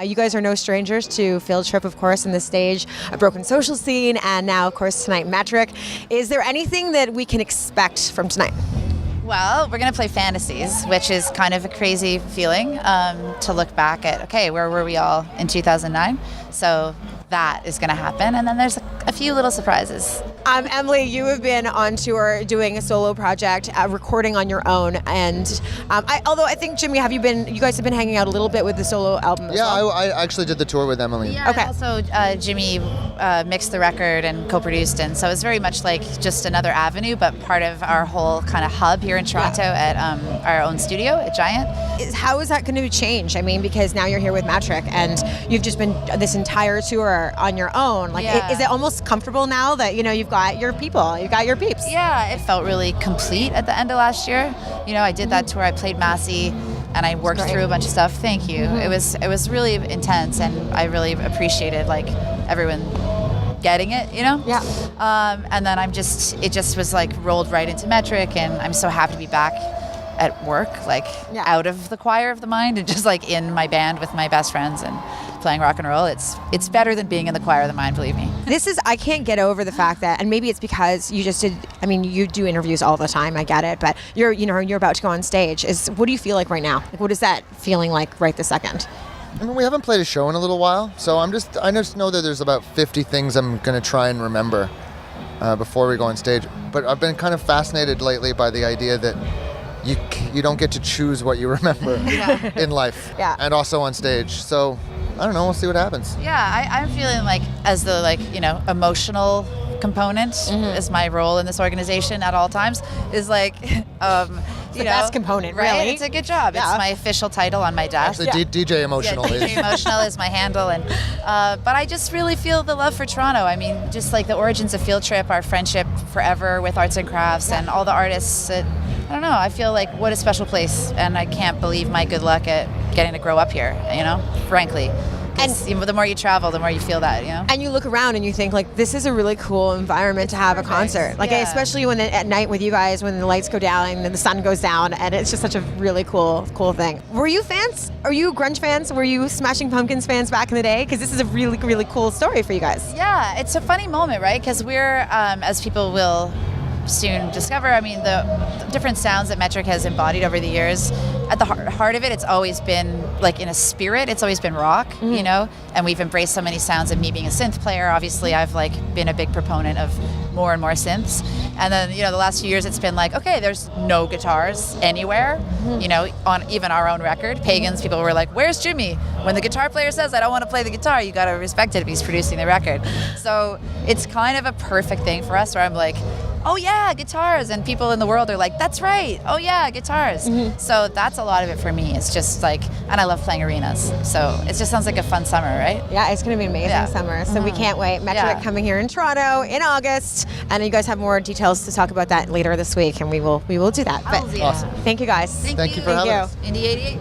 You guys are no strangers to Field Trip, of course, and the stage, A Broken Social Scene, and now, of course, tonight, Metric. Is there anything that we can expect from tonight? Well, we're going to play Fantasies, which is kind of a crazy feeling to look back at, okay, where were we all in 2009? So that is going to happen. And then there's a few little surprises. Emily, you have been on tour doing a solo project, recording on your own. And although I think, Jimmy, you guys have been hanging out a little bit with the solo album as well? I actually did the tour with Emily. Yeah, okay. Also, Jimmy mixed the record and co-produced. And so it's very much like just another avenue, but part of our whole kind of hub here in Toronto at our own studio at Giant. How is that going to change? I mean, because now you're here with Metric and you've just been this entire tour on your own. Like, is it almost comfortable now that, you've got your people, you've got your peeps? Yeah, it felt really complete at the end of last year. I did that tour, I played Massey, and I worked through a bunch of stuff. Thank you. It was really intense, and I really appreciated everyone getting it, Yeah. And then it just was rolled right into Metric, and I'm so happy to be back at work, out of the choir of the mind and just in my band with my best friends and playing rock and roll. It's better than being in the choir of the mind, believe me. I can't get over the fact that, and maybe it's because you just did, you do interviews all the time, I get it, but you're about to go on stage. What do you feel like right now? What is that feeling like right this second? We haven't played a show in a little while, so I just know that there's about 50 things I'm going to try and remember before we go on stage. But I've been kind of fascinated lately by the idea that you don't get to choose what you remember in life, and also on stage. So I don't know. We'll see what happens. Yeah, I'm feeling as the emotional component is my role in this organization at all times is the best component, right? Really. It's a good job. Yeah. It's my official title on my desk. Actually, DJ Emotional is. DJ Emotional is my handle, and but I just really feel the love for Toronto. Just the origins of Field Trip, our friendship forever with arts and crafts, and all the artists. I don't know. I feel what a special place, and I can't believe my good luck at getting to grow up here. Frankly. And the more you travel, the more you feel that, And you look around and you think, this is a really cool environment to have a concert. Especially when at night with you guys, when the lights go down and the sun goes down, and it's just such a really cool thing. Were you fans? Are you grunge fans? Were you Smashing Pumpkins fans back in the day? Because this is a really, really cool story for you guys. Yeah, it's a funny moment, right? Because we're, as people will soon discover, the different sounds that Metric has embodied over the years. At the heart of it, it's always been in a spirit. It's always been rock, and we've embraced so many sounds. And me being a synth player, obviously, I've been a big proponent of more and more synths. And then the last few years, it's been okay, there's no guitars anywhere. On even our own record, Pagans, people were like, "Where's Jimmy?" When the guitar player says, "I don't want to play the guitar," you got to respect it if he's producing the record. So it's kind of a perfect thing for us, where I'm oh yeah, guitars, and people in the world are that's right, oh yeah, guitars. So that's a lot of it for me. It's just and I love playing arenas, so it just sounds like a fun summer, right? Yeah, it's going to be an amazing summer, so we can't wait. Metric coming here in Toronto in August, and you guys have more details to talk about that later this week, and we will do that. But awesome. Thank you guys. Thank you for having us. Indie 88.